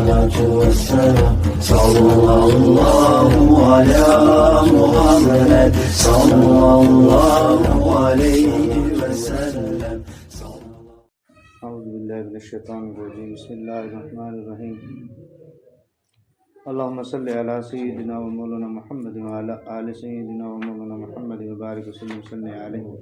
الصلاة والسلام صلى الله على محمد صلى الله عليه وسلم. اعوذ باللہ من الشیطان الرجیم. بسم اللہ الرحمن الرحیم. اللہم صلی علی سیدنا و مولانا محمد وعلی آل سیدنا و مولانا محمد وبارک وسلم صلی علیہ.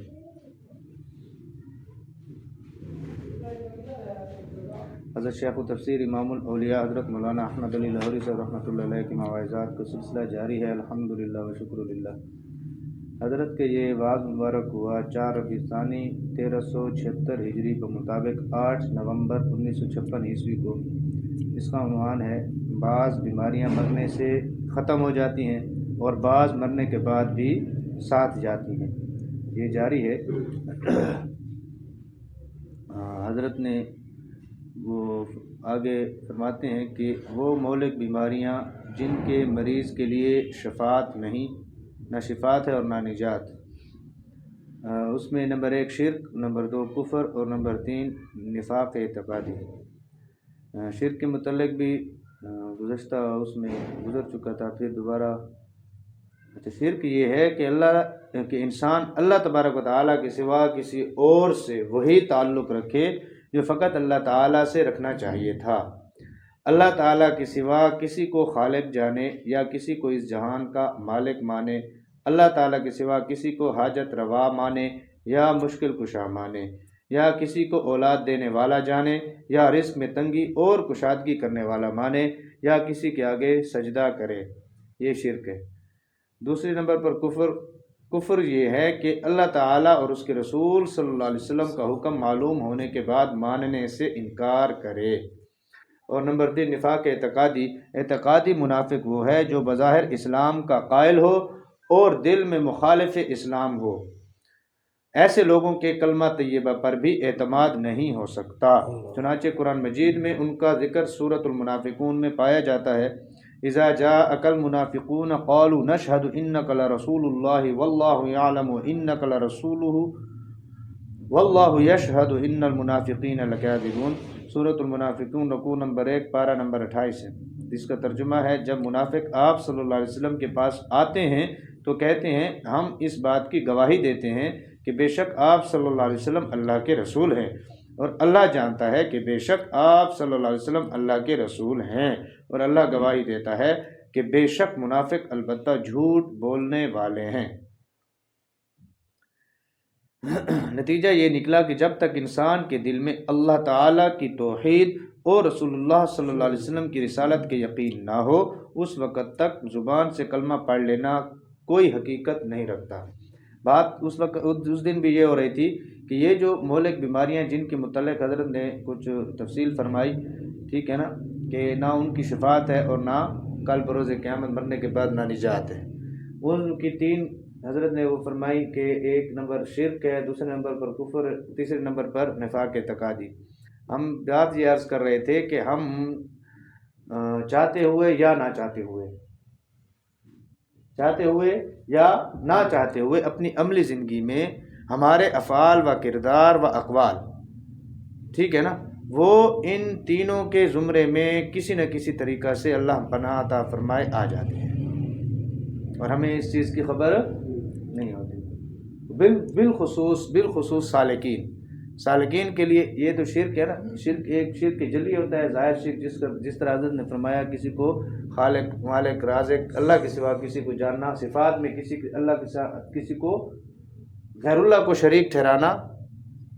حضرت شیخ و تفسیر امام الاولیاء حضرت مولانا احمد علی لاہوری صاحب رحمۃ اللہ علیہ کی مواعظات کا سلسلہ جاری ہے. الحمدللہ و شکر للہ. حضرت کے یہ وعظ مبارک ہوا 4 ربیع ثانی 1376 ہجری کے مطابق 8 نومبر 1956 عیسوی کو. اس کا عنوان ہے بعض بیماریاں مرنے سے ختم ہو جاتی ہیں اور بعض مرنے کے بعد بھی ساتھ جاتی ہیں. یہ جاری ہے. حضرت نے وہ آگے فرماتے ہیں کہ وہ مہلک بیماریاں جن کے مریض کے لیے شفاعت نہیں، نہ شفاعت ہے اور نہ نجات. اس میں نمبر 1 شرک، نمبر 2 کفر اور نمبر 3 نفاق اعتقادی. شرک کے متعلق بھی گزشتہ اس میں گزر چکا تھا. پھر دوبارہ شرک یہ ہے کہ انسان اللہ تبارک و تعالیٰ کے سوا کسی اور سے وہی تعلق رکھے جو فقط اللہ تعالیٰ سے رکھنا چاہیے تھا. اللہ تعالیٰ کے سوا کسی کو خالق جانے یا کسی کو اس جہان کا مالک مانے، اللہ تعالیٰ کے سوا کسی کو حاجت روا مانے یا مشکل کشا مانے، یا کسی کو اولاد دینے والا جانے یا رزق میں تنگی اور کشادگی کرنے والا مانے، یا کسی کے آگے سجدہ کرے، یہ شرک ہے. دوسرے نمبر پر کفر یہ ہے کہ اللہ تعالیٰ اور اس کے رسول صلی اللہ علیہ وسلم کا حکم معلوم ہونے کے بعد ماننے سے انکار کرے. اور نمبر 3 نفاق اعتقادی منافق وہ ہے جو بظاہر اسلام کا قائل ہو اور دل میں مخالف اسلام ہو. ایسے لوگوں کے کلمہ طیبہ پر بھی اعتماد نہیں ہو سکتا. چنانچہ قرآن مجید میں ان کا ذکر سورۃ المنافقون میں پایا جاتا ہے. اذا جاءك المنافقون قالوا نشهد انك لرسول الله والله يعلم انك لرسوله والله يشهد ان المنافقين لكاذبون. سورۃ المنافقون رکوع نمبر 1 پارہ نمبر 28 ہے. اس کا ترجمہ ہے جب منافق آپ صلی اللہ علیہ وسلم کے پاس آتے ہیں تو کہتے ہیں ہم اس بات کی گواہی دیتے ہیں کہ بے شک آپ صلی اللہ علیہ وسلم اللہ کے رسول ہیں، اور اللہ جانتا ہے کہ بے شک آپ صلی اللہ علیہ وسلم اللہ کے رسول ہیں، اور اللہ گواہی دیتا ہے کہ بے شک منافق البتہ جھوٹ بولنے والے ہیں. نتیجہ یہ نکلا کہ جب تک انسان کے دل میں اللہ تعالیٰ کی توحید اور رسول اللہ صلی اللہ علیہ وسلم کی رسالت کے یقین نہ ہو، اس وقت تک زبان سے کلمہ پڑھ لینا کوئی حقیقت نہیں رکھتا. بات اس دن بھی یہ ہو رہی تھی کہ یہ جو مہلک بیماریاں جن کے متعلق حضرت نے کچھ تفصیل فرمائی، ٹھیک ہے نا، کہ نہ ان کی شفاعت ہے اور نہ کل بروز قیامت مرنے کے بعد نہ نجات ہے. ان کی 3 حضرت نے وہ فرمائی کہ 1 نمبر شرک ہے، دوسرے نمبر پر کفر، تیسرے نمبر پر نفاق اعتقادی. ہم بات یہ عرض کر رہے تھے کہ ہم چاہتے ہوئے یا نہ چاہتے ہوئے اپنی عملی زندگی میں ہمارے افعال و کردار و اقوال، ٹھیک ہے نا، وہ ان تینوں کے زمرے میں کسی نہ کسی طریقہ سے اللہ پناہ عطا فرمائے آ جاتے ہیں اور ہمیں اس چیز کی خبر نہیں ہوتی. بالخصوص سالکین کے لیے یہ تو شرک ہے نا. شرک ایک شرک جلی ہوتا ہے، ظاہر شرک جس طرح حضرت نے فرمایا کسی کو خالق مالک رازق اللہ کے سوا کسی کو جاننا، صفات میں کسی کو غیر اللہ کو شریک ٹھہرانا،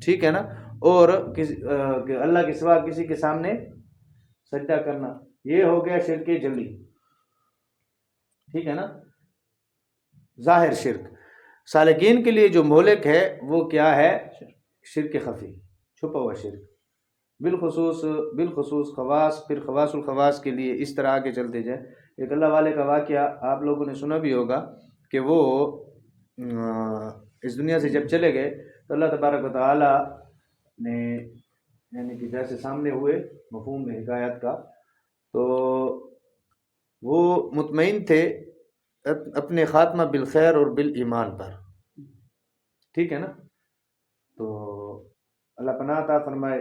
ٹھیک ہے نا، اور اللہ کے سوا کسی کے سامنے سجدہ کرنا، یہ ہو گیا شرک جلی، ٹھیک ہے نا، ظاہر شرک. سالکین کے لیے جو مہلک ہے وہ کیا ہے؟ شرک خفی، چھپا ہوا شرک. بالخصوص خواص، پھر خواص الخواص کے لیے اس طرح آگے چلتے جائیں. ایک اللہ والے کا واقعہ آپ لوگوں نے سنا بھی ہوگا کہ وہ اس دنیا سے جب چلے گئے تو اللہ تبارک و تعالی نے یعنی کہ جیسے سامنے ہوئے مفہوم میں حکایت کا، تو وہ مطمئن تھے اپنے خاتمہ بالخیر اور بالایمان پر، ٹھیک ہے نا. تو اللہ پناہ عطا فرمائے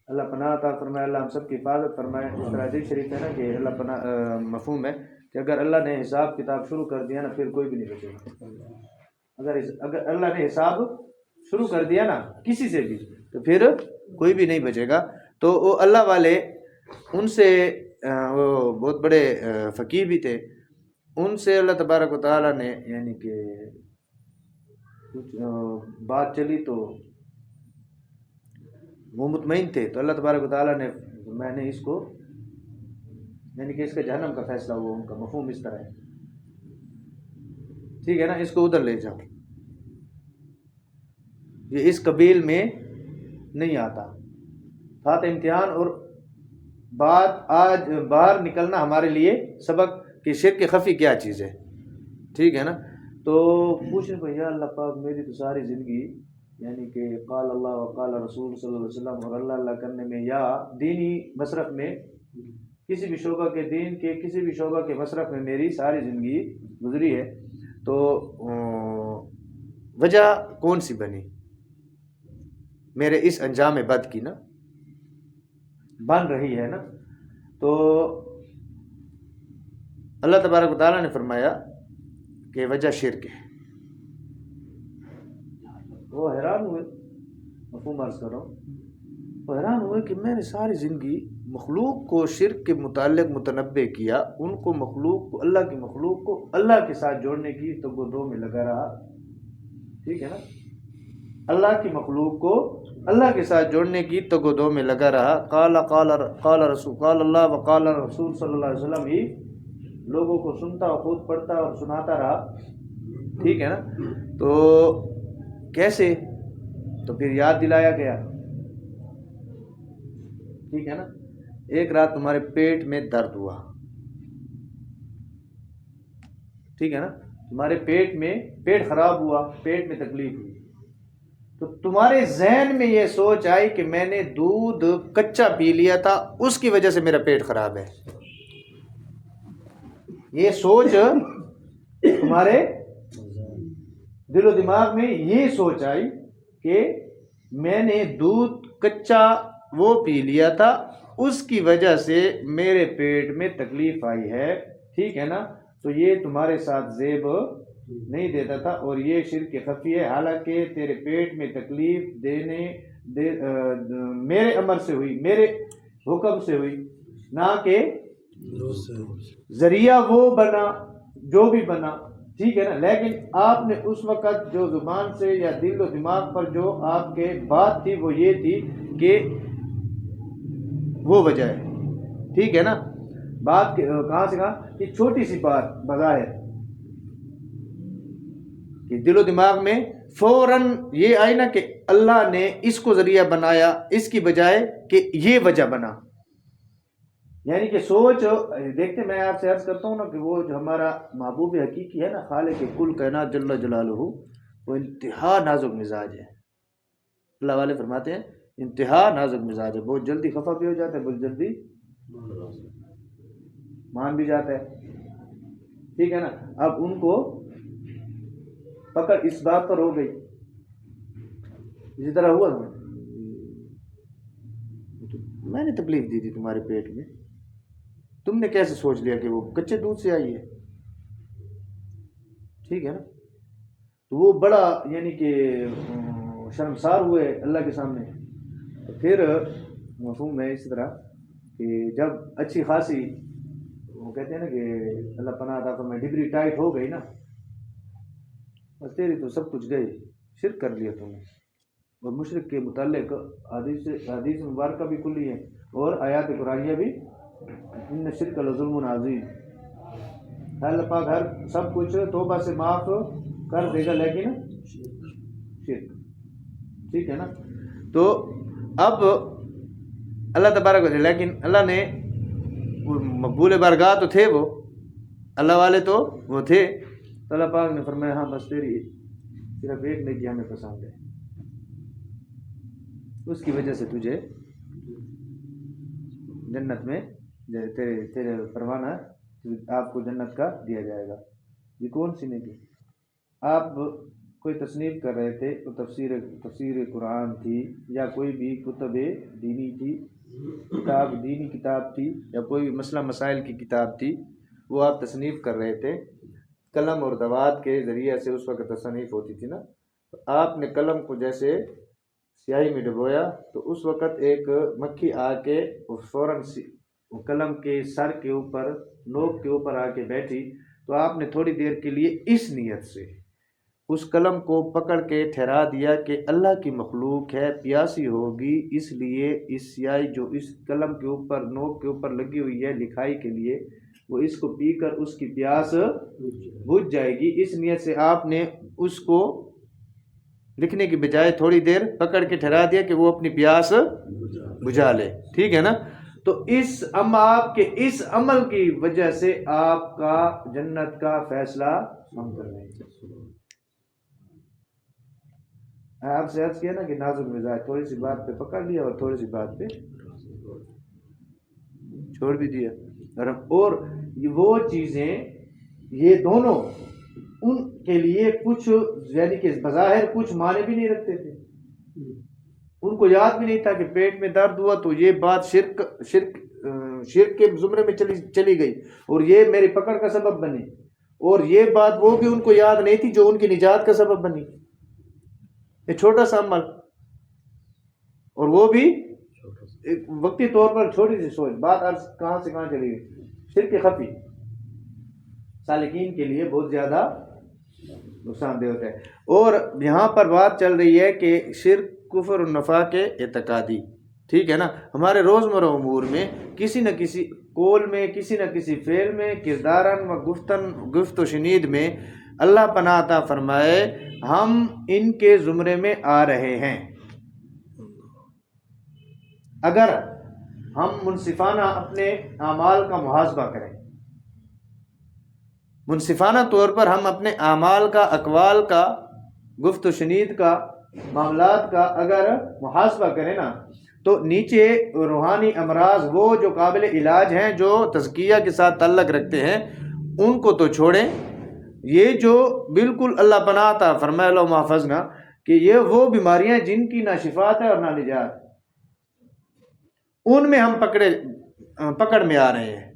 اللہ پناہ عطا فرمائے، اللہ ہم سب کی حفاظت فرمائے۔ اس طرح حدیث شریف ہے نا کہ اللہ پناہ مفہوم ہے کہ اگر اللہ نے حساب کتاب شروع کر دیا نا پھر کوئی بھی نہیں بچے گا۔ اگر اللہ نے حساب شروع کر دیا نا کسی سے بھی تو پھر کوئی بھی نہیں بچے گا۔ تو وہ اللہ والے ان سے وہ بہت بڑے فقیر بھی تھے، ان سے اللہ تبارک و تعالیٰ نے یعنی کہ کچھ بات چلی تو وہ مطمئن تھے، تو اللہ تبارک و تعالیٰ نے میں نے اس کو یعنی کہ اس کا جہنم کا فیصلہ ہوا، ان کا مفہوم اس طرح ہے، ٹھیک ہے نا، اس کو ادھر لے جاؤ، یہ اس قبیل میں نہیں آتا تھا۔ تو امتحان اور بات آج باہر نکلنا ہمارے لیے سبق کہ شرک خفی کیا چیز ہے، ٹھیک ہے نا۔ تو پوچھنے کو یا اللہ پاک میری تو ساری زندگی یعنی کہ قال اللہ و قال رسول صلی اللہ علیہ وسلم اور اللہ کرنے میں یا دینی مصرف میں کسی بھی شعبہ کے دین کے کسی بھی شعبہ کے مصرف میں میری ساری زندگی گزری ہے، تو وجہ کون سی بنی میرے اس انجام بد کی نا، بن رہی ہے نا۔ تو اللہ تبارک و تعالیٰ نے فرمایا کہ وجہ شرک ہے۔ وہ حیران ہوئے، مفہوم عرض کر رہا ہوں، وہ حیران ہوئے کہ میں نے ساری زندگی مخلوق کو شرک کے متعلق متنبع کیا، ان کو مخلوق کو اللہ کی مخلوق کو اللہ کے ساتھ جوڑنے کی تو وہ دو میں لگا رہا، ٹھیک ہے نا، اللہ کی مخلوق کو اللہ کے ساتھ جوڑنے کی تو دو میں لگا رہا۔ قال رسول قال اللہ و قال رسول صلی اللہ علیہ وسلم ہی لوگوں کو سنتا اور خود پڑھتا اور سناتا رہا، ٹھیک ہے نا۔ تو کیسے؟ تو پھر یاد دلایا گیا، ٹھیک ہے نا، ایک رات تمہارے پیٹ میں درد ہوا، ٹھیک ہے نا، تمہارے پیٹ خراب ہوا، پیٹ میں تکلیف ہوئی، تو تمہارے ذہن میں یہ سوچ آئی کہ میں نے دودھ کچا پی لیا تھا اس کی وجہ سے میرا پیٹ خراب ہے۔ یہ سوچ تمہارے دل و دماغ میں یہ سوچ آئی کہ میں نے دودھ کچا وہ پی لیا تھا اس کی وجہ سے میرے پیٹ میں تکلیف آئی ہے، ٹھیک ہے نا۔ تو یہ تمہارے ساتھ زیب نہیں دیتا تھا اور یہ شرک خفی ہے، حالانکہ تیرے پیٹ میں تکلیف میرے امر سے ہوئی، میرے حکم سے ہوئی، نہ کہ ذریعہ وہ بنا جو بھی بنا، ٹھیک ہے نا۔ لیکن آپ نے اس وقت جو زبان سے یا دل و دماغ پر جو آپ کے بات تھی وہ یہ تھی کہ وہ وجہ ہے، ٹھیک ہے نا۔ بات کہاں سے کہا کہ چھوٹی سی بات بظاہر کہ دل و دماغ میں فوراً یہ آئی نا کہ اللہ نے اس کو ذریعہ بنایا اس کی بجائے کہ یہ وجہ بنا، یعنی کہ سوچ دیکھتے، میں آپ سے عرض کرتا ہوں نا کہ وہ جو ہمارا محبوب حقیقی ہے نا، خالق کل کائنات جل جلالہ، وہ انتہا نازک مزاج ہے۔ اللہ والے فرماتے ہیں انتہا نازک مزاج ہے، بہت جلدی خفا بھی ہو جاتا ہے، بہت جلدی مان بھی جاتا ہے، ٹھیک ہے نا۔ اب ان کو پکڑ اس بات پر ہو گئی، اسی طرح ہوا نا، میں نے تکلیف دی تھی تمہارے پیٹ میں، تم نے کیسے سوچ لیا کہ وہ کچے دودھ سے آئی ہے، ٹھیک ہے نا۔ تو وہ بڑا یعنی کہ شرمسار ہوئے اللہ کے سامنے۔ تو پھر مفہوم ہے اس طرح کہ جب اچھی خاصی وہ کہتے ہیں نا کہ اللہ پناہ عطا فرمائے ڈبری ٹائٹ ہو گئی نا، بس تیری تو سب کچھ گئی، شرک کر لیا تم نے۔ اور مشرک کے متعلق حدیث مبارکہ بھی کلی ہے اور آیات قرآنیہ بھی، ان شرک لظلم عظیم، اللہ پاک ہر سب کچھ توبہ سے معاف کر دے گا لیکن شرک، ٹھیک ہے نا۔ تو اب اللہ تبارک و تعالی، لیکن اللہ نے مقبول بارگاہ تو تھے، وہ اللہ والے تو وہ تھے، تو اللہ پاک نے فرمایا ہاں بس تیری صرف ایک نیکی ہمیں پسند ہے، اس کی وجہ سے تجھے جنت میں تیرے پروانہ آپ کو جنت کا دیا جائے گا۔ یہ کون سی نیکی؟ آپ کوئی تصنیف کر رہے تھے، تو تفسیر قرآن تھی یا کوئی بھی کتب دینی تھی، دینی کتاب تھی، یا کوئی مسئلہ مسائل کی کتاب تھی، وہ آپ تصنیف کر رہے تھے قلم اور دوات کے ذریعے سے، اس وقت تصنیف ہوتی تھی نا، تو آپ نے قلم کو جیسے سیاہی میں ڈبویا تو اس وقت ایک مکھی آ کے فوراً قلم کے سر کے اوپر، نوک کے اوپر آ کے بیٹھی، تو آپ نے تھوڑی دیر کے لیے اس نیت سے اس قلم کو پکڑ کے ٹھہرا دیا کہ اللہ کی مخلوق ہے، پیاسی ہوگی، اس لیے اس سیاہی جو اس قلم کے اوپر، نوک کے اوپر لگی ہوئی ہے لکھائی کے لیے، وہ اس کو پی کر اس کی پیاس بجھ جائے گی۔ اس نیت سے آپ نے اس کو لکھنے کی بجائے تھوڑی دیر پکڑ کے ٹھہرا دیا کہ وہ اپنی پیاس بجھا لے، ٹھیک ہے نا۔ تو آپ کے اس عمل کی وجہ سے آپ کا جنت کا فیصلہ ہم کر رہے ہیں۔ آپ سے عرض کیا نا کہ نازک مزاج، تھوڑی سی بات پہ پکڑ لیا اور تھوڑی سی بات پہ چھوڑ بھی دیا، اور وہ چیزیں، یہ دونوں ان کے لیے کچھ یعنی کہ بظاہر کچھ معنی بھی نہیں رکھتے تھے، ان کو یاد بھی نہیں تھا کہ پیٹ میں درد ہوا تو یہ بات شرک کے زمرے میں چلی گئی اور یہ میری پکڑ کا سبب بنی، اور یہ بات وہ بھی ان کو یاد نہیں تھی جو ان کی نجات کا سبب بنی۔ یہ چھوٹا سا عمل، اور وہ بھی ایک وقتی طور پر چھوٹی سی سوچ، بات کہاں سے کہاں چلی گئی۔ شرک خفی سالکین کے لیے بہت زیادہ نقصان دہ ہوتا ہے۔ اور یہاں پر بات چل رہی ہے کہ شرک، کفر و نفاق اعتقادی، ٹھیک ہے نا، ہمارے روزمرہ امور میں کسی نہ کسی قول میں، کسی نہ کسی فعل میں، کرداراً و گفت و شنید میں اللہ پناہ عطا فرمائے ہم ان کے زمرے میں آ رہے ہیں۔ اگر ہم منصفانہ اپنے اعمال کا محاسبہ کریں، منصفانہ طور پر ہم اپنے اعمال کا، اقوال کا، گفت و شنید کا، معاملات کا اگر محاسبہ کریں نا، تو نیچے روحانی امراض وہ جو قابل علاج ہیں، جو تزکیہ کے ساتھ تعلق رکھتے ہیں، ان کو تو چھوڑیں، یہ جو بالکل اللہ پناہ عطا فرمائے اللہ محفظنا، کہ یہ وہ بیماریاں جن کی نہ شفات ہے اور نہ نجات، ان میں ہم پکڑ میں آ رہے ہیں۔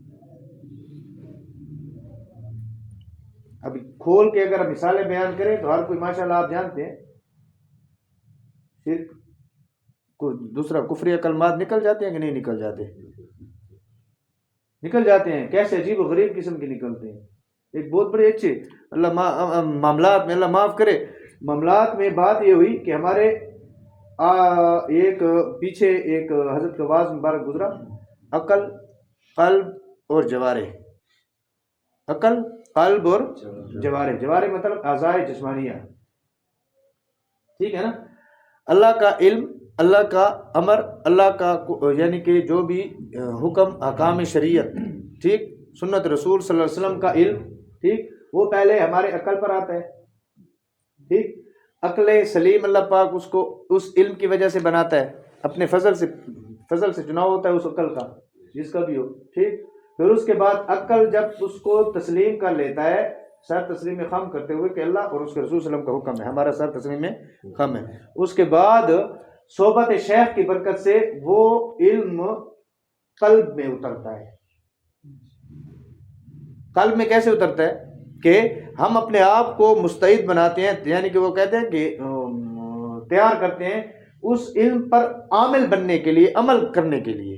ابھی کھول کے اگر مثالیں بیان کریں تو ہر کوئی ماشاءاللہ آپ جانتے ہیں شرک کو، دوسرا کفری کلمات نکل جاتے ہیں کہ نہیں نکل جاتے؟ نکل جاتے ہیں، کیسے عجیب و غریب قسم کے نکلتے ہیں۔ ایک بہت بڑے اچھے معاملات میں، اللہ معاف کرے، معاملات میں بات یہ ہوئی کہ ہمارے ایک پیچھے ایک حضرت کا واعظ مبارک گزرا، عقل، قلب اور جوارح۔ عقل، قلب اور جوارح مطلب اعضاء جسمانیہ، ٹھیک ہے نا۔ اللہ کا علم، اللہ کا امر، اللہ کا یعنی کہ جو بھی حکم، احکام شریعت، ٹھیک، سنت رسول صلی اللہ علیہ وسلم کا علم، ٹھیک، وہ پہلے ہمارے عقل پر آتا ہے، ٹھیک۔ عقل سلیم اللہ پاک اس کو اس علم کی وجہ سے بناتا ہے، اپنے فضل سے چناؤ ہوتا ہے اس عقل کا، جس کا بھی ہو، ٹھیک۔ پھر اس کے بعد عقل جب اس کو تسلیم کر لیتا ہے، سر تسلیم میں خم کرتے ہوئے کہ اللہ اور اس کے رسول صلی اللہ علیہ وسلم کا حکم ہے، ہمارا سر تسلیم میں خم ہے، اس کے بعد صحبت شیخ کی برکت سے وہ علم قلب میں اترتا ہے۔ قلب میں کیسے اترتا ہے کہ ہم اپنے آپ کو مستعد بناتے ہیں، یعنی کہ وہ کہتے ہیں کہ تیار کرتے ہیں اس علم پر عامل بننے کے لیے، عمل کرنے کے لیے،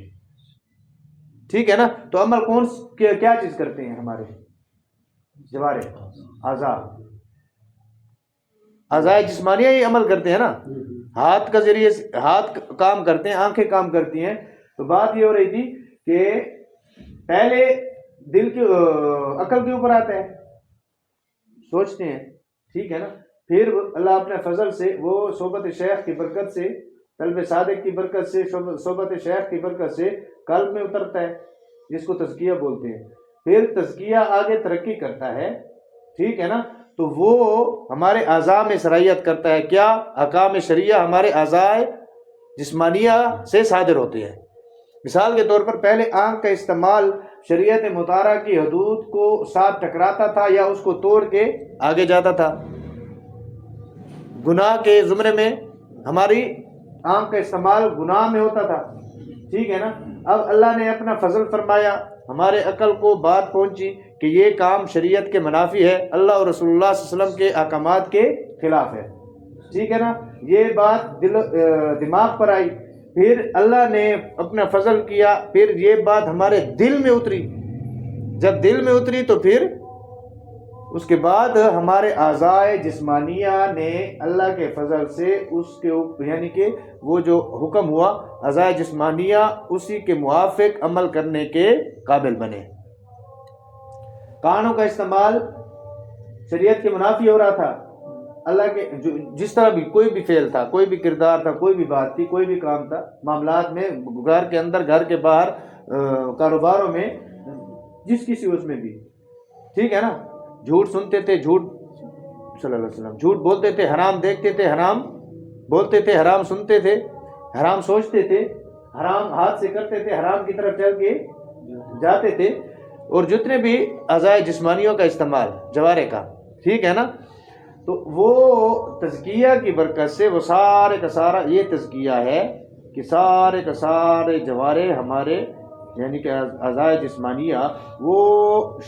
ٹھیک ہے نا۔ تو عمل کیا چیز کرتے ہیں؟ ہمارے جوارح، اعضاء جسمانیہ ہی عمل کرتے ہیں نا، ہاتھ کا ذریعے سے ہاتھ کام کرتے ہیں، آنکھیں کام کرتی ہیں۔ تو بات یہ ہو رہی تھی کہ پہلے دل کی عقل کے اوپر آتا ہے، سوچتے ہیں، ٹھیک ہے نا۔ پھر اللہ اپنے فضل سے وہ صحبت شیخ کی برکت سے، قلب صادق کی برکت سے، صحبت شیخ کی برکت سے قلب میں اترتا ہے، جس کو تزکیہ بولتے ہیں۔ پھر تزکیہ آگے ترقی کرتا ہے، ٹھیک ہے نا، تو وہ ہمارے اعضاء میں صلاحیت کرتا ہے، کیا؟ احکام شریعہ ہمارے اعضاء جسمانیہ سے صادر ہوتے ہیں۔ مثال کے طور پر پہلے آنکھ کا استعمال شریعت مطہرہ کی حدود کو ساتھ ٹکراتا تھا یا اس کو توڑ کے آگے جاتا تھا، گناہ کے زمرے میں ہماری آنکھ کا استعمال گناہ میں ہوتا تھا، ٹھیک ہے نا. اب اللہ نے اپنا فضل فرمایا، ہمارے عقل کو بات پہنچی کہ یہ کام شریعت کے منافی ہے، اللہ اور رسول اللہ صلی اللہ علیہ وسلم کے احکامات کے خلاف ہے، ٹھیک ہے نا. یہ بات دماغ پر آئی، پھر اللہ نے اپنا فضل کیا، پھر یہ بات ہمارے دل میں اتری. جب دل میں اتری تو پھر اس کے بعد ہمارے اعضائے جسمانیہ نے اللہ کے فضل سے اس کے یعنی کہ وہ جو حکم ہوا اعضائے جسمانیہ اسی کے موافق عمل کرنے کے قابل بنے. کانوں کا استعمال شریعت کے منافی ہو رہا تھا. اللہ کے جس طرح بھی کوئی بھی فعل تھا، کوئی بھی کردار تھا، کوئی بھی بات تھی، کوئی بھی کام تھا، معاملات میں، گھر کے اندر، گھر کے باہر، کاروباروں میں، جس کسی اس میں بھی، ٹھیک ہے نا. جھوٹ سنتے تھے، جھوٹ صلی اللہ علیہ وسلم، جھوٹ بولتے تھے، حرام دیکھتے تھے، حرام بولتے تھے، حرام سنتے تھے، حرام سوچتے تھے، حرام ہاتھ سے کرتے تھے، حرام کی طرف چل کے جاتے تھے. اور جتنے بھی اعضائے جسمانیوں کا استعمال جوارے کا، ٹھیک ہے نا، تو وہ تزکیہ کی برکت سے وہ سارے کا سارا یہ تزکیہ ہے کہ سارے کا سارے جوارے ہمارے یعنی کہ اعضائے جسمانیہ وہ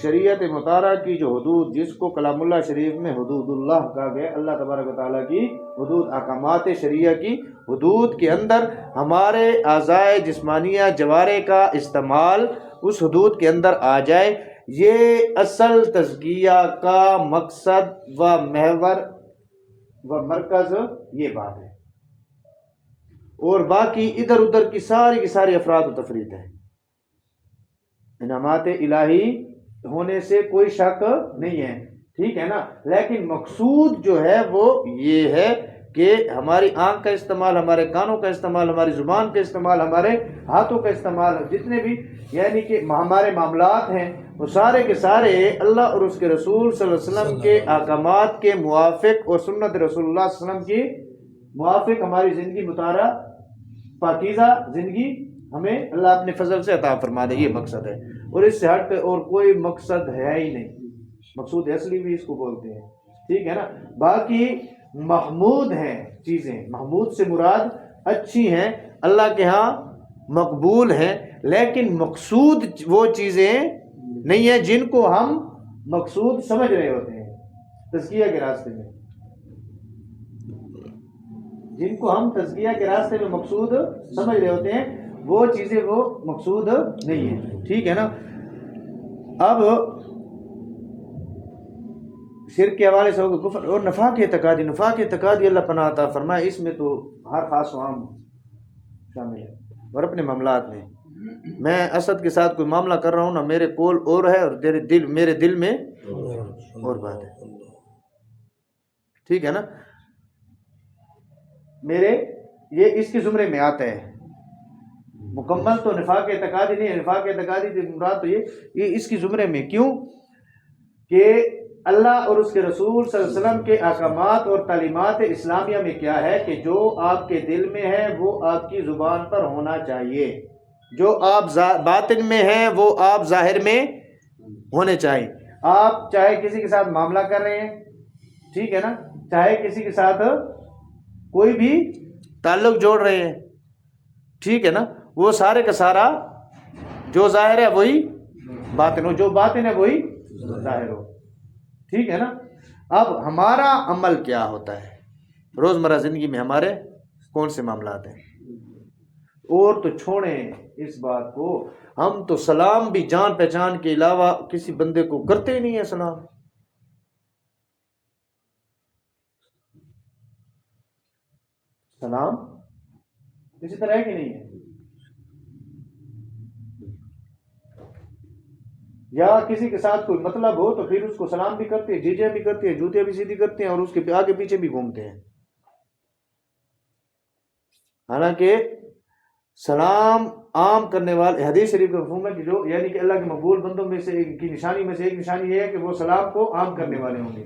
شریعت مطالعہ کی جو حدود، جس کو کلام اللہ شریف میں حدود اللہ کہا گیا، اللہ تبارک و تعالیٰ کی حدود، احکامات شریعہ کی حدود کے اندر ہمارے اعضائے جسمانیہ جوارے کا استعمال اس حدود کے اندر آ جائے. یہ اصل تزکیہ کا مقصد و محور و مرکز یہ بات ہے. اور باقی ادھر ادھر کی ساری افراد و تفرید ہے. انعامات الہی ہونے سے کوئی شک نہیں ہے، ٹھیک ہے نا. لیکن مقصود جو ہے وہ یہ ہے کہ ہماری آنکھ کا استعمال، ہمارے کانوں کا استعمال، ہماری زبان کا استعمال، ہمارے ہاتھوں کا استعمال، جتنے بھی یعنی کہ ہمارے معاملات ہیں وہ سارے کے سارے اللہ اور اس کے رسول صلی اللہ علیہ وسلم کے احکامات کے موافق اور سنت رسول اللہ صلی اللہ علیہ وسلم کی موافق ہماری زندگی مطالعہ پاکیزہ زندگی ہمیں اللہ اپنے فضل سے عطا فرما دے. یہ مقصد ہے، اور اس سے ہٹ کر اور کوئی مقصد ہے ہی نہیں. مقصود اصلی بھی اس کو بولتے ہیں، ٹھیک ہے نا. باقی محمود ہیں چیزیں، محمود سے مراد اچھی ہیں، اللہ کے ہاں مقبول ہیں، لیکن مقصود وہ چیزیں نہیں ہیں جن کو ہم مقصود سمجھ رہے ہوتے ہیں تزکیہ کے راستے میں، جن کو ہم تزکیہ کے راستے میں مقصود سمجھ رہے ہوتے ہیں وہ چیزیں وہ مقصود نہیں ہیں، ٹھیک ہے نا. اب شرک کے حوالے سے ہوگا کفر اور نفاق اعتقادی. نفاق اعتقادی اللہ پناہ عطا فرمائے، اس میں تو ہر خاص و عام شامل ہے. اور اپنے معاملات میں میں اسد کے ساتھ کوئی معاملہ کر رہا ہوں نا، میرے قول اور ہے اور میرے دل میں اور بات ہے، ٹھیک ہے نا. میرے یہ اس کے زمرے میں آتا ہے. مکمل تو نفاق اعتقادی نہیں ہے. نفاق اعتقادی سے مراد تو یہ اس کی زمرے میں، کیوں کہ اللہ اور اس کے رسول صلی اللہ علیہ وسلم کے احکامات اور تعلیمات اسلامیہ میں کیا ہے کہ جو آپ کے دل میں ہے وہ آپ کی زبان پر ہونا چاہیے، جو آپ باطن میں ہیں وہ آپ ظاہر میں ہونے چاہیے. آپ چاہے کسی کے ساتھ معاملہ کر رہے ہیں، ٹھیک ہے نا، چاہے کسی کے ساتھ کوئی بھی تعلق جوڑ رہے ہیں، ٹھیک ہے نا، وہ سارے کا سارا جو ظاہر ہے وہی باطن ہو، جو باطن ہے وہی ظاہر ہو، ٹھیک ہے نا. اب ہمارا عمل کیا ہوتا ہے روزمرہ زندگی میں، ہمارے کون سے معاملات ہیں. اور تو چھوڑیں اس بات کو، ہم تو سلام بھی جان پہچان کے علاوہ کسی بندے کو کرتے ہی نہیں ہے. سلام اسی طرح ہے کہ نہیں ہے. یا کسی کے ساتھ کوئی مطلب ہو تو پھر اس کو سلام بھی کرتے ہیں، جیجے بھی کرتے ہیں، جوتے بھی سیدھی کرتے ہیں، اور اس کے آگے پیچھے بھی گھومتے ہیں. حالانکہ سلام عام کرنے والے حدیث شریف کا مفہوم ہے کہ جو یعنی کہ اللہ کے مقبول بندوں میں سے کی نشانی میں سے ایک نشانی یہ ہے کہ وہ سلام کو عام کرنے والے ہوں گے.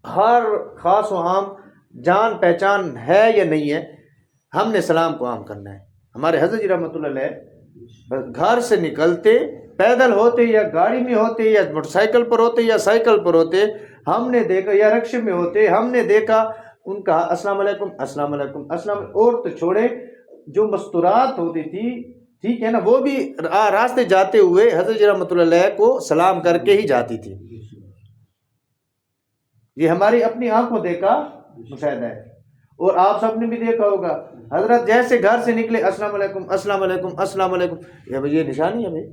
ہر خاص و عام جان پہچان ہے یا نہیں ہے، ہم نے سلام کو عام کرنا ہے. ہمارے حضرت جی رحمۃ اللہ علیہ گھر سے نکلتے پیدل ہوتے یا گاڑی میں ہوتے یا موٹر سائیکل پر ہوتے یا سائیکل پر ہوتے، ہم نے دیکھا، یا رکشے میں ہوتے ہم نے دیکھا ان کا السلام علیکم السلام علیکم السلام، اور تو چھوڑے جو مستورات ہوتی تھی، ٹھیک ہے نا، وہ بھی راستے جاتے ہوئے حضرت جی رحمۃ اللہ علیہ کو سلام کر کے ہی جاتی تھی. یہ ہماری اپنی آنکھوں دیکھا مشاہدہ ہے. اور آپ سب نے بھی دیکھا ہوگا حضرت جیسے گھر سے نکلے السلام علیکم السلام علیکم السلام علیکم، یہ نشانی ہے بھائی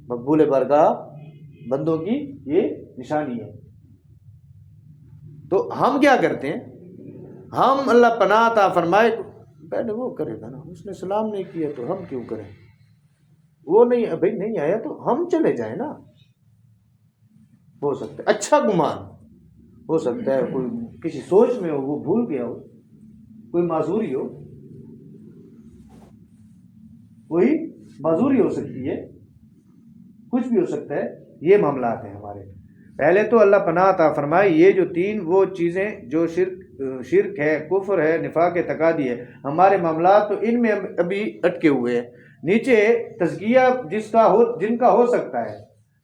مقبول بارگاہ بندوں کی، یہ نشانی ہے. تو ہم کیا کرتے ہیں، ہم اللہ پناہ عطا فرمائے پہلے وہ کرے گا نا، اس نے سلام نہیں کیا تو ہم کیوں کریں، وہ نہیں بھائی نہیں آیا تو ہم چلے جائیں نا. ہو سکتا ہے اچھا گمان، ہو سکتا ہے کوئی کسی سوچ میں ہو وہ بھول گیا ہو، کوئی معذوری ہو، کوئی معذوری ہو سکتی ہے، کچھ بھی ہو سکتا ہے. یہ معاملات ہیں ہمارے. پہلے تو اللہ پناہ عطا فرمائے یہ جو تین وہ چیزیں جو شرک ہے، کفر ہے، نفاق اعتقادی ہے، ہمارے معاملات تو ان میں ابھی اٹکے ہوئے ہیں. نیچے تزکیہ جن کا ہو سکتا ہے،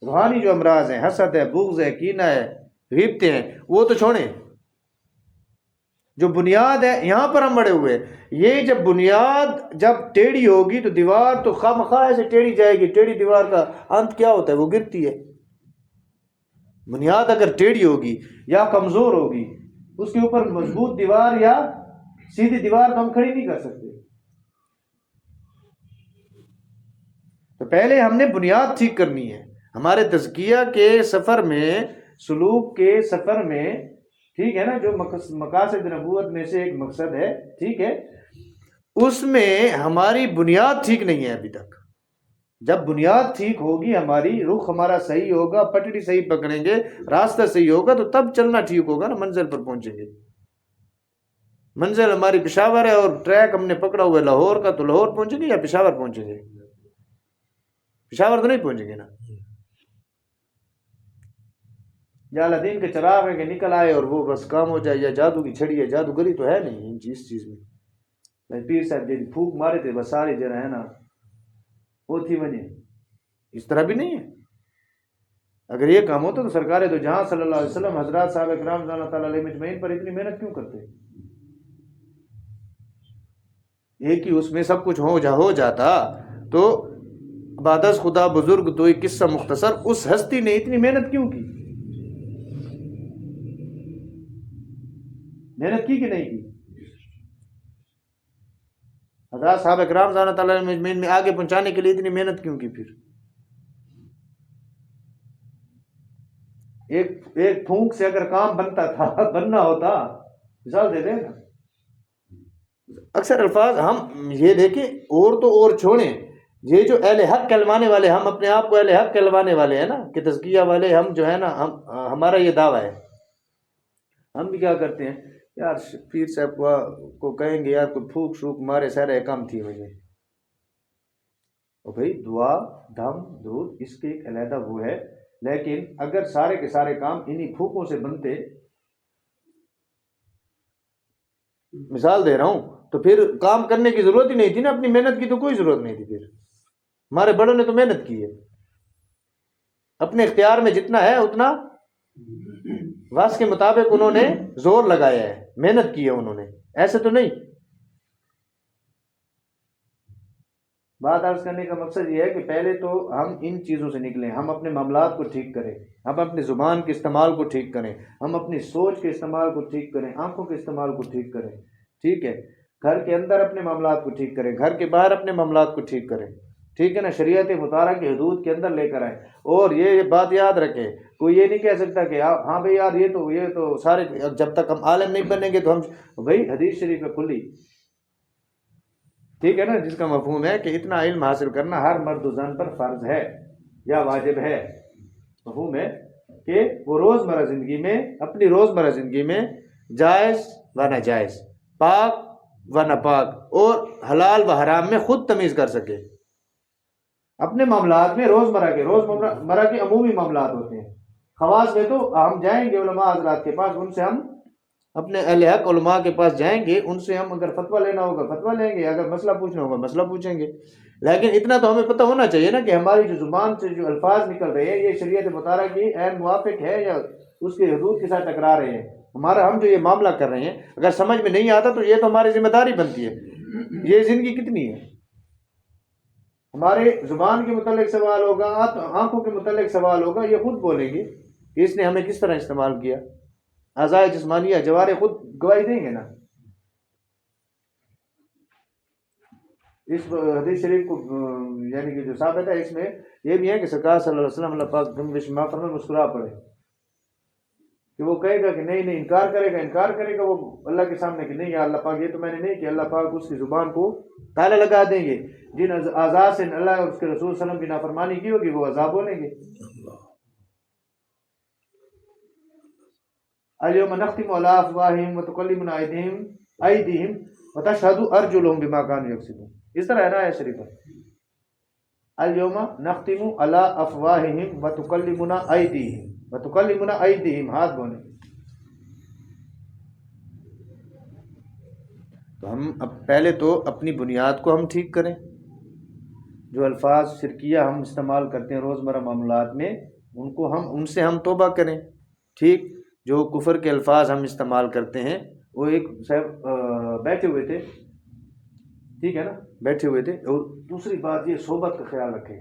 روحانی جو امراض ہیں، حسد ہے، بغض ہے، کینہ ہے، غیبتیں ہیں، وہ تو چھوڑیں. جو بنیاد ہے یہاں پر ہم بڑے ہوئے، یہ جب بنیاد جب ٹیڑھی ہوگی تو دیوار تو خواہ ایسے ٹیڑھی جائے گی. ٹیڑھی دیوار کا انت کیا ہوتا ہے، وہ گرتی ہے. بنیاد اگر ٹیڑھی ہوگی یا کمزور ہوگی، اس کے اوپر مضبوط دیوار یا سیدھی دیوار تو ہم کھڑی نہیں کر سکتے. تو پہلے ہم نے بنیاد ٹھیک کرنی ہے. ہمارے تزکیہ کے سفر میں، سلوک کے سفر میں، ٹھیک ہے نا، جو مقاصد نبوت میں سے ایک مقصد ہے، ٹھیک ہے، اس میں ہماری بنیاد ٹھیک نہیں ہے ابھی تک. جب بنیاد ٹھیک ہوگی، ہماری رخ ہمارا صحیح ہوگا، پٹڑی صحیح پکڑیں گے، راستہ صحیح ہوگا، تو تب چلنا ٹھیک ہوگا نا، منزل پر پہنچیں گے. منزل ہماری پشاور ہے اور ٹریک ہم نے پکڑا ہوا ہے لاہور کا، تو لاہور پہنچیں گے یا پشاور پہنچیں گے؟ پشاور تو نہیں پہنچیں گے نا. یا الدین کے چراغ ہے کہ نکل آئے اور وہ بس کام ہو جائے، یا جادو کی چھڑی ہے، جادوگری تو ہے نہیں اس چیز میں. پیر صاحب جی پھوک مارے تھے بس سارے جرا ہے نا وہ تھی بنے، اس طرح بھی نہیں ہے. اگر یہ کام ہوتا تو سرکار تو جہاں صلی اللہ علیہ وسلم حضرات صاحب اکرام رضی اللہ تعالیٰ علیہ مجمعین پر اتنی محنت کیوں کرتے؟ ایک ہی اس میں سب کچھ ہو جاتا. تو عبادت خدا بزرگ تو ایک قصہ مختصر، اس ہستی نے اتنی محنت کیوں کی؟ محنت کی کہ نہیں کی؟ حضرات صاحب اکرام رضی اللہ تعالیٰ علیہ مجمعین میں آگے پہنچانے کے لیے اتنی محنت کیوں کی؟ پھر ایک پھونک سے اگر کام بننا ہوتا، مثال دے دیں نا. اکثر الفاظ ہم یہ دیکھیں، اور تو اور چھوڑیں، یہ جو اہل حق کہلوانے والے، ہم اپنے آپ کو اہل حق کہلوانے والے ہیں نا، کہ تزکیہ والے ہم جو ہے نا، ہمارا یہ دعویٰ ہے. ہم بھی کیا کرتے ہیں یار، پیر صاحب کو کہیں گے یار کوئی پھوک شوک مارے، سارے کام تھی مجھے. اور بھائی دعا دم دودھ اس کے ایک علیحدہ وہ ہے، لیکن اگر سارے کے سارے کام انہی پھوکوں سے بنتے، مثال دے رہا ہوں، تو پھر کام کرنے کی ضرورت ہی نہیں تھی نا. اپنی محنت کی تو کوئی ضرورت نہیں تھی. پھر ہمارے بڑوں نے تو محنت کی ہے، اپنے اختیار میں جتنا ہے اتنا واس کے مطابق انہوں نے زور لگایا ہے، محنت کی ہے انہوں نے، ایسے تو نہیں. بات عرض کرنے کا مقصد یہ ہے کہ پہلے تو ہم ان چیزوں سے نکلیں، ہم اپنے معاملات کو ٹھیک کریں، ہم اپنی زبان کے استعمال کو ٹھیک کریں، ہم اپنی سوچ کے استعمال کو ٹھیک کریں، آنکھوں کے استعمال کو ٹھیک کریں، ٹھیک ہے. گھر کے اندر اپنے معاملات کو ٹھیک کریں، گھر کے باہر اپنے معاملات کو ٹھیک کریں، ٹھیک ہے نا، شریعت مطالعہ کی حدود کے اندر لے کر آئیں. اور یہ بات یاد رکھیں، کوئی یہ نہیں کہہ سکتا کہ ہاں بھائی یار یہ تو سارے، جب تک ہم عالم نہیں بنیں گے تو ہم، بھائی حدیث شریف ہے کھلی، ٹھیک ہے نا، جس کا مفہوم ہے کہ اتنا علم حاصل کرنا ہر مرد و زن پر فرض ہے یا واجب ہے. مفہوم ہے کہ وہ روزمرہ زندگی میں، اپنی روزمرہ زندگی میں جائز و ناجائز، پاک و ناپاک، اور حلال و حرام میں خود تمیز کر سکے. اپنے معاملات میں روزمرہ کے عمومی معاملات ہوتے ہیں، خواص میں تو ہم جائیں گے علماء حضرات کے پاس، ان سے ہم اپنے اہل حق علماء کے پاس جائیں گے، ان سے ہم اگر فتویٰ لینا ہوگا فتویٰ لیں گے، اگر مسئلہ پوچھنا ہوگا مسئلہ پوچھیں گے. لیکن اتنا تو ہمیں پتہ ہونا چاہیے نا کہ ہماری جو زبان سے جو الفاظ نکل رہے ہیں یہ شریعت مطالعہ کی عین موافق ہے یا اس کے حدود کے ساتھ ٹکرا رہے ہیں. ہم جو یہ معاملہ کر رہے ہیں اگر سمجھ میں نہیں آتا تو یہ تو ہماری ذمہ داری بنتی ہے. یہ زندگی کتنی ہے؟ ہمارے زبان کے متعلق سوال ہوگا، آنکھوں کے متعلق سوال ہوگا. یہ خود بولیں گے کہ اس نے ہمیں کس طرح استعمال کیا. اعضاء جسمانیہ جوارح خود گواہی دیں گے نا. اس حدیث شریف کو یعنی کہ جو ثابت ہے اس میں یہ بھی ہے کہ سرکار صلی اللہ علیہ وسلم اللہ پاک معاف فرمائے مسکرا پڑے کہ وہ کہے گا کہ نہیں انکار کرے گا وہ اللہ کے سامنے کہ نہیں یا اللہ پاک یہ تو میں نے نہیں کہ اللہ پاک اس کی زبان کو تالا لگا دیں گے. جن اعضاء سے اللہ اور اس کے رسول صلی اللہ علیہ وسلم کی نافرمانی کی ہوگی وہ عذاب بولیں گے. الیوم نختم علی افواہہم وتکلمنا ایدیہم وتشہد ارجلہم بما کانوا یکسبون. اس طرح ہے نا آیت شریف. الیوم نختم علی افواہہم وتکلمنا ایدیہم ہاتھ بولیں. تو ہم اب پہلے تو اپنی بنیاد کو ہم ٹھیک کریں. جو الفاظ شرکیہ ہم استعمال کرتے ہیں روزمرہ معاملات میں ان سے ہم توبہ کریں. ٹھیک، جو کفر کے الفاظ ہم استعمال کرتے ہیں وہ ایک صاحب بیٹھے ہوئے تھے، ٹھیک ہے نا، بیٹھے ہوئے تھے. اور دوسری بات یہ صحبت کا خیال رکھیں.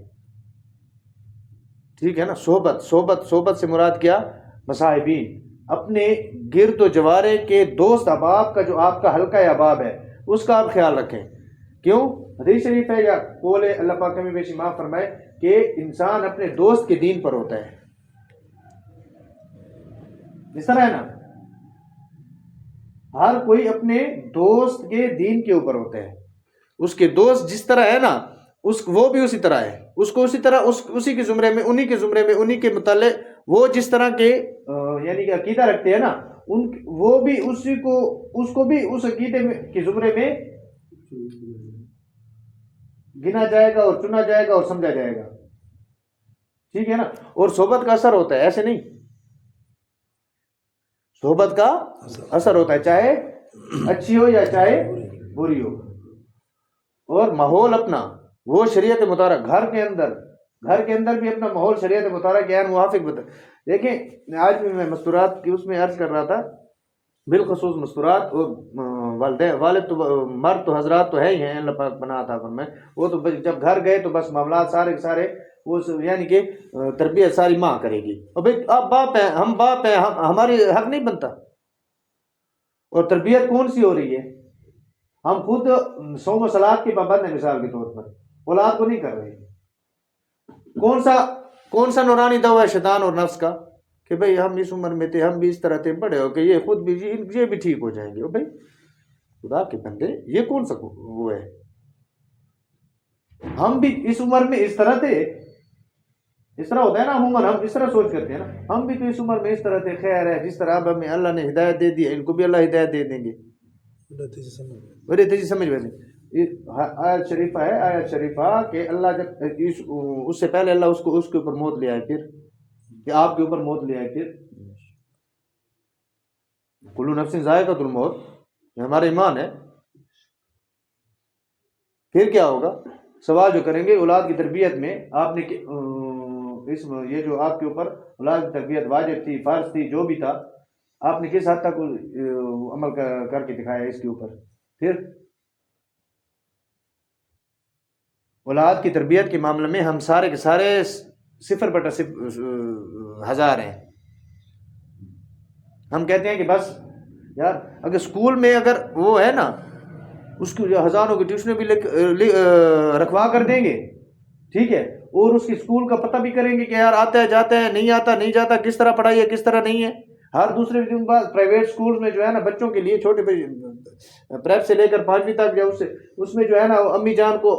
ٹھیک ہے نا، صحبت سے مراد کیا؟ مصاحبین، اپنے گرد و جوارے کے دوست احباب کا جو آپ کا حلقہ احباب ہے اس کا آپ خیال رکھیں. کیوں؟ حدیث شریف ہے یا قول اللہ پاک میں بیشی معاف فرمائے کہ انسان اپنے دوست کے دین پر ہوتا ہے. اس طرح ہے نا، ہر کوئی اپنے دوست کے دین کے اوپر ہوتا ہے. اس کے دوست جس طرح ہے نا وہ بھی اسی طرح ہے. اس کو اسی طرح اسی کے زمرے میں انہی کے متعلق وہ جس طرح کے یعنی کہ عقیدہ رکھتے ہیں نا وہ بھی اس کو بھی اس عقیدے کے زمرے میں گنا جائے گا اور چنا جائے گا اور سمجھا جائے گا. ٹھیک ہے نا. اور صحبت کا اثر ہوتا ہے، ایسے نہیں، صحبت کا اثر ہوتا ہے چاہے اچھی ہو یا چاہے بری ہو. اور ماحول اپنا وہ شریعت مطالعہ گھر کے اندر بھی اپنا ماحول شریعت مطالعہ کے موافق بتا. دیکھیں آج بھی میں مستورات کی اس میں عرض کر رہا تھا، بالخصوص مستورات اور والد تو مرد تو حضرات تو ہے ہی ہیں، اللہ پاک بنا تھا میں وہ تو جب گھر گئے تو بس معاملات سارے کے سارے وہ یعنی کہ تربیت ساری ماں کرے گی. اور بھائی آپ باپ ہیں، ہم باپ ہیں، ہماری حق نہیں بنتا. اور تربیت کون سی ہو رہی ہے؟ ہم خود صوم و صلات کے پابند ہیں مثال کے طور پر، اولاد کو نہیں کر رہے. کون سا نورانی دوا ہے شیطان اور نفس کا کہ بھئی ہم اس عمر میں تھے، ہم بھی اس طرح تھے، بڑے ہو کہ یہ خود بھی یہ بھی ٹھیک ہو جائیں گے. اور بھئی خدا کے بندے یہ کون سا وہ ہے؟ ہم بھی اس عمر میں اس طرح تھے. اس طرح ہوتا ہے نا عموماً ہم اس طرح سوچ کرتے ہیں نا، ہم بھی تو اس عمر میں اس طرح تھے. خیر ہے، جس طرح اب ہمیں اللہ نے ہدایت دے دی ہے ان کو بھی اللہ ہدایت دے دیں گے. بڑے تیزی سمجھ ویسے آیت شریفہ کہ اللہ جب اس سے پہلے اللہ اس کے اوپر موت لے آئے، پھر کہ آپ کے اوپر موت لے آئے، پھر کل نفس ذائقۃ الموت، یہ ہمارا ایمان ہے. پھر کیا ہوگا؟ سوال جو کریں گے اولاد کی تربیت میں آپ نے یہ جو آپ کے اوپر اولاد کی تربیت واجب تھی، فرض تھی، جو بھی تھا، آپ نے کس حد تک عمل کر کے دکھایا اس کے اوپر. پھر اولاد کی تربیت کے معاملے میں ہم سارے کے سارے 0/1000 ہیں. ہم کہتے ہیں کہ بس یار اگر اسکول میں اگر وہ ہے نا اس کی ہزاروں کی ٹیوشنیں بھی رکھوا کر دیں گے، ٹھیک ہے، اور اس کی اسکول کا پتہ بھی کریں گے کہ یار آتا ہے جاتا ہے، نہیں جاتا، کس طرح پڑھائی ہے کس طرح نہیں ہے. ہر دوسرے دن بعد پرائیویٹ اسکول میں جو ہے نا بچوں کے لیے چھوٹے پریپ سے لے کر 5ویں تک جو اس میں جو ہے نا امی جان کو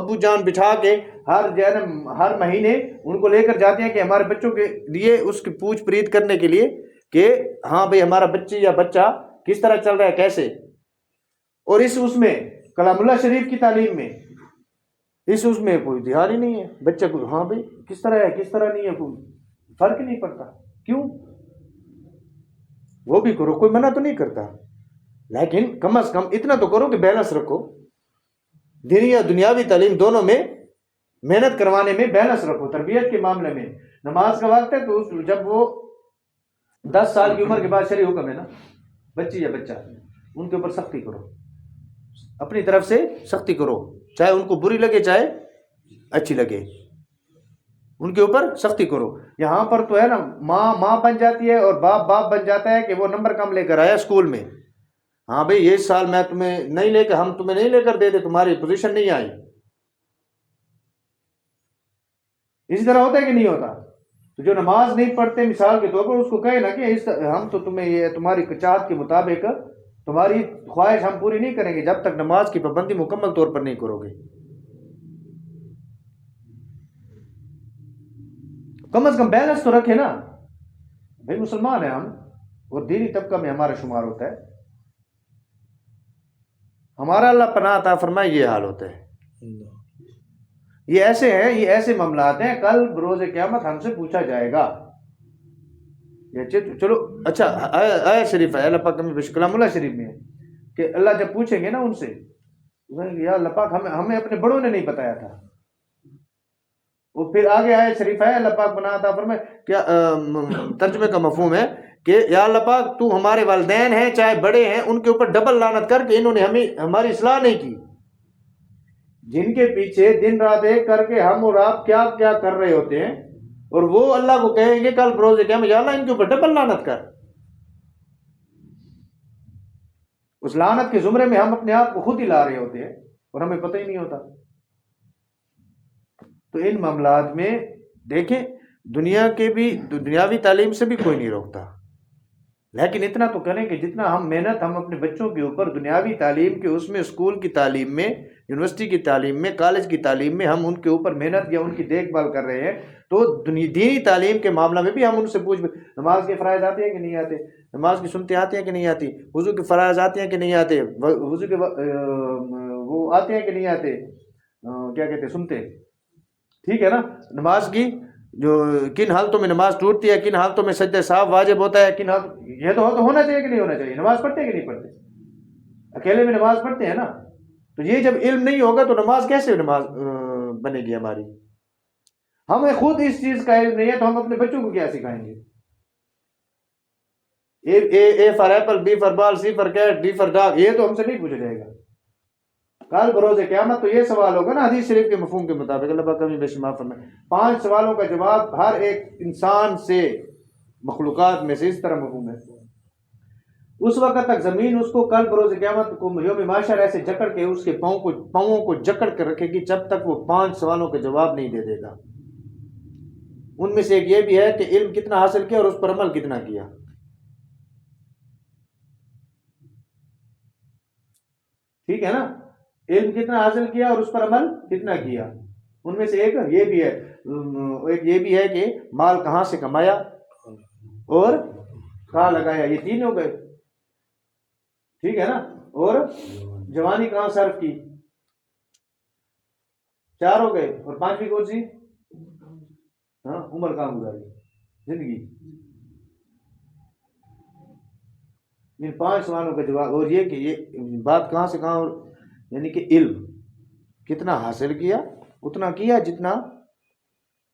ابو جان بٹھا کے ہر مہینے ان کو لے کر جاتے ہیں کہ ہمارے بچوں کے لیے اس کی پوچھ پریت کرنے کے لیے کہ ہاں بھئی ہمارا بچی یا بچہ کس طرح چل رہا ہے کیسے. اور اس میں کلام اللہ شریف کی تعلیم میں اس میں کوئی دھیان ہی نہیں ہے بچہ کو، ہاں بھئی کس طرح ہے کس طرح نہیں ہے، کوئی فرق ہی نہیں پڑتا. کیوں؟ وہ بھی کرو، کوئی منع تو نہیں کرتا، لیکن کم از کم اتنا تو کرو کہ بیلنس رکھو. دینی یا دنیاوی تعلیم دونوں میں محنت کروانے میں بیلنس رکھو. تربیت کے معاملے میں نماز کا وقت ہے تو جب وہ 10 سال کی عمر کے بعد شرعی حکم ہے نا، بچی یا بچہ، ان کے اوپر سختی کرو، اپنی طرف سے سختی کرو، چاہے ان کو بری لگے چاہے اچھی لگے، ان کے اوپر سختی کرو۔ یہاں پر تو ہے نا، ماں بن جاتی ہے اور باپ بن جاتا ہے کہ وہ نمبر کم لے کر آیا اسکول میں، ہاں بھئی یہ سال میں تمہیں نہیں لے کر، ہم تمہیں نہیں لے کر دے دے، تمہاری پوزیشن نہیں آئی۔ اسی طرح ہوتا ہے کہ نہیں ہوتا؟ تو جو نماز نہیں پڑھتے مثال کے طور پر، اس کو کہے نا کہ ہم تو تمہیں یہ تمہاری چاہت کے مطابق تمہاری خواہش ہم پوری نہیں کریں گے جب تک نماز کی پابندی مکمل طور پر نہیں کرو گے۔ کم از کم بیلنس تو رکھے نا بھائی، مسلمان ہیں ہم اور دینی طبقہ میں ہمارا شمار ہوتا ہے، ہمارا اللہ پناہ عطا فرمائے یہ حال ہوتا ہے۔ یہ ایسے ہیں، یہ ایسے معاملات ہیں، کل بروز قیامت ہم سے پوچھا جائے گا۔ چلو اچھا، آیا شریف ہے اللہ پاک کلام اللہ شریف میں ہے کہ اللہ جب پوچھیں گے نا ان سے، یا اللہ پاک ہمیں اپنے بڑوں نے نہیں بتایا تھا، وہ پھر آگے آئے شریف ہے اللہ پاک بنا عطا فرمائے کیا ترجمے کا مفہوم ہے کہ یا اللہ پاک تو ہمارے والدین ہیں چاہے بڑے ہیں، ان کے اوپر ڈبل لعنت کر کے انہوں نے ہماری اصلاح نہیں کی، جن کے پیچھے دن رات ایک کر کے ہم اور آپ کیا کیا کر رہے ہوتے ہیں، اور وہ اللہ کو کہیں گے کل بروز قیامت یا اللہ ان کے اوپر ڈبل لعنت کر۔ اس لعنت کے زمرے میں ہم اپنے آپ کو خود ہی لا رہے ہوتے ہیں اور ہمیں پتہ ہی نہیں ہوتا۔ تو ان معاملات میں دیکھیں، دنیا کے بھی دنیاوی تعلیم سے بھی کوئی نہیں روکتا، لیکن اتنا تو کریں کہ جتنا ہم محنت ہم اپنے بچوں کے اوپر دنیاوی تعلیم کے اس میں، اسکول کی تعلیم میں، یونیورسٹی کی تعلیم میں، کالج کی تعلیم میں ہم ان کے اوپر محنت یا ان کی دیکھ بھال کر رہے ہیں، تو دینی تعلیم کے معاملہ میں بھی ہم ان سے پوچھ، نماز کے فرائض آتے ہیں کہ نہیں آتے، نماز کی سنتیں آتی ہیں کہ نہیں آتی، وضو کے فرائض آتے ہیں کہ نہیں آتے، وضو کے وہ آتے ہیں کہ نہیں آتے، کیا کہتے ہیں، سنتے، ٹھیک ہے نا، نماز کی جو کن حالتوں میں نماز ٹوٹتی ہے، کن حالتوں میں سجدہ سہو واجب ہوتا ہے، کن حالت یہ تو ہونا چاہیے کہ نہیں ہونا چاہیے، نماز پڑھتے ہیں کہ نہیں پڑھتے، اکیلے میں نماز پڑھتے ہیں نا، تو یہ جب علم نہیں ہوگا تو نماز کیسے نماز بنے گی ہماری؟ ہمیں خود اس چیز کا علم نہیں ہے تو ہم اپنے بچوں کو کیا سکھائیں گے؟ A for apple, B for ball, C for cat, D for dog, یہ تو ہم سے نہیں پوچھا جائے گا کل بروز قیامت۔ تو یہ سوال ہوگا نا حدیث شریف کے مفہوم کے مطابق، اللہ پاک بے شمار فرمائے، 5 سوالوں کا جواب ہر ایک انسان سے، مخلوقات میں سے، اس طرح مفہوم ہے۔ اس وقت تک زمین اس کو کل بروز قیامت کو یوم محشر ایسے جکڑ کے اس کے پاؤں کو جکڑ کر رکھے گی جب تک وہ 5 سوالوں کا جواب نہیں دے دے گا۔ ان میں سے ایک یہ بھی ہے کہ علم کتنا حاصل کیا اور اس پر عمل کتنا کیا۔ ٹھیک ہے نا، علم کتنا حاصل کیا اور اس پر عمل کتنا کیا۔ ان میں سے ایک یہ بھی ہے کہ مال کہاں سے کمایا اور کہاں لگایا، یہ 3 ہو گئے، ٹھیک ہے نا، اور جوانی کہاں صرف کی، 4 ہو گئے، اور 5ویں کون سی؟ ہاں، عمر کہاں گزاری، زندگی۔ ان 5 سوالوں کا جواب، اور یہ کہ یہ بات کہاں سے کہاں، یعنی کہ علم کتنا حاصل کیا، اتنا کیا جتنا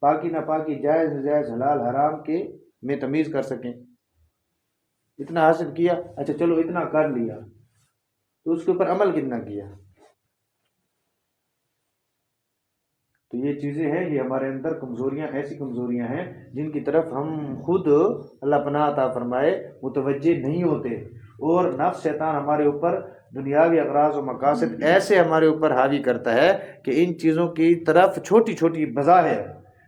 پاکی ناپاکی، جائز ناجائز، حلال حرام کے میں تمیز کر سکیں، اتنا حاصل کیا۔ اچھا چلو اتنا کر لیا تو اس کے اوپر عمل کتنا کیا۔ تو یہ چیزیں ہیں، یہ ہمارے اندر کمزوریاں، ایسی کمزوریاں ہیں جن کی طرف ہم خود اللہ پناہ عطا فرمائے متوجہ نہیں ہوتے، اور نفس شیطان ہمارے اوپر دنیاوی اغراض و مقاصد ایسے ہمارے اوپر حاوی کرتا ہے کہ ان چیزوں کی طرف چھوٹی چھوٹی بظاہر،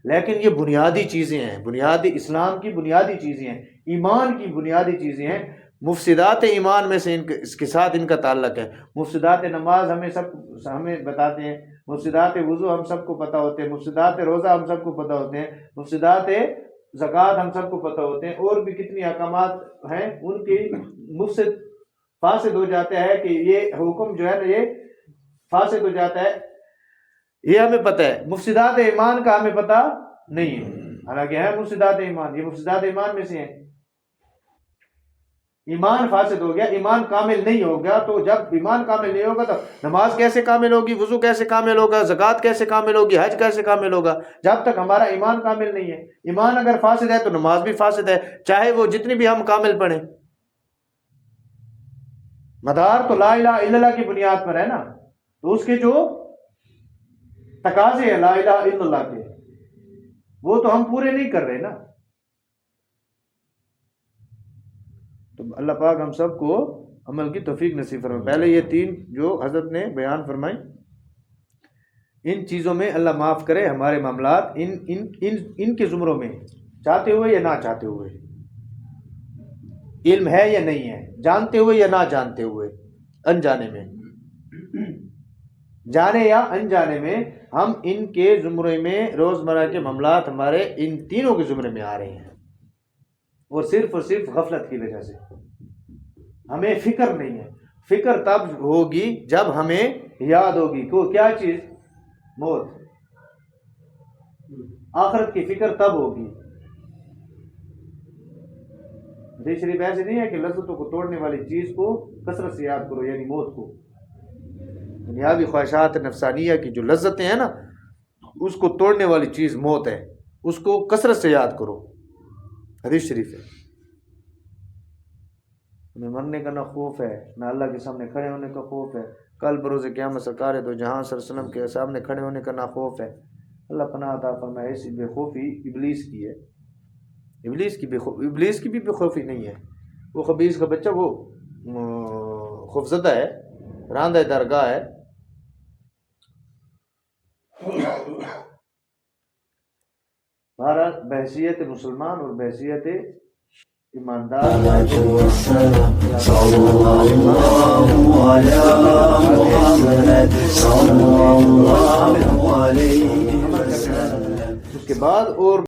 لیکن یہ بنیادی چیزیں ہیں، بنیادی اسلام کی بنیادی چیزیں ہیں، ایمان کی بنیادی چیزیں ہیں، مفسدات ایمان میں سے اس کے ساتھ ان کا تعلق ہے۔ مفسدات نماز ہمیں بتاتے ہیں، مفسدات وضو ہم سب کو پتہ ہوتے ہیں، مفسدات روزہ ہم سب کو پتہ ہوتے ہیں، مفسدات زکوٰۃ ہم سب کو پتہ ہوتے ہیں، اور بھی کتنی احکامات ہیں ان کی مفسد فاسد ہو جاتا ہے کہ یہ حکم جو ہے نا یہ فاسد ہو جاتا ہے، یہ ہمیں پتہ ہے۔ مفسدات ایمان کا ہمیں پتہ نہیں ہے، حالانکہ ہے مفسدات ایمان، یہ مفسدات ایمان میں سے ہیں۔ ایمان فاسد ہو گیا، ایمان کامل نہیں ہوگا، تو جب ایمان کامل نہیں ہوگا تو نماز کیسے کامل ہوگی، وضو کیسے کامل ہوگا، زکوٰۃ کیسے کامل ہوگی، حج کیسے کامل ہوگا، جب تک ہمارا ایمان کامل نہیں ہے۔ ایمان اگر فاسد ہے تو نماز بھی فاسد ہے، چاہے وہ جتنی بھی ہم کامل پڑھیں۔ مدار تو لا الہ الا اللہ کی بنیاد پر ہے نا، تو اس کے جو تقاضے ہیں لا الہ الا اللہ کے، وہ تو ہم پورے نہیں کر رہے نا۔ تو اللہ پاک ہم سب کو عمل کی توفیق نصیب فرمائے۔ پہلے یہ تین جو حضرت نے بیان فرمائی، ان چیزوں میں اللہ معاف کرے ہمارے معاملات ان کے زمروں میں، چاہتے ہوئے یا نہ چاہتے ہوئے، علم ہے یا نہیں ہے، جانتے ہوئے یا نہ جانتے ہوئے، انجانے میں، جانے یا انجانے میں، ہم ان کے زمرے میں روزمرہ کے معاملات ہمارے ان تینوں کے زمرے میں آ رہے ہیں، اور صرف غفلت کی وجہ سے ہمیں فکر نہیں ہے۔ فکر تب ہوگی جب ہمیں یاد ہوگی کہ کیا چیز، موت، آخرت کی فکر تب ہوگی۔ حدیث شریف ایسے نہیں ہے کہ لذتوں کو توڑنے والی چیز کو کثرت سے یاد کرو، یعنی موت کو، دنیاوی خواہشات نفسانیہ کی جو لذتیں ہیں نا، اس کو توڑنے والی چیز موت ہے، اس کو کثرت سے یاد کرو۔ حدیث شریف ہے، ہمیں مرنے کا نہ خوف ہے، نہ اللہ کے سامنے کھڑے ہونے کا خوف ہے۔ کل بروز قیامت سرکار دو جہاں صلی اللہ علیہ وسلم کے سامنے کھڑے ہونے کا نہ خوف ہے۔ اللہ پناہ عطا فرمائے۔ ایسی بے خوفی ابلیس کی ہے، ابلیس کی بھی بے خوفی نہیں ہے۔ وہ خبیث کا بچہ وہ خوفزدہ ہے، راندہ درگاہ ہے۔ بہرحال بحیثیت مسلمان اور بحیثیت ایماندار، اس کے بعد اور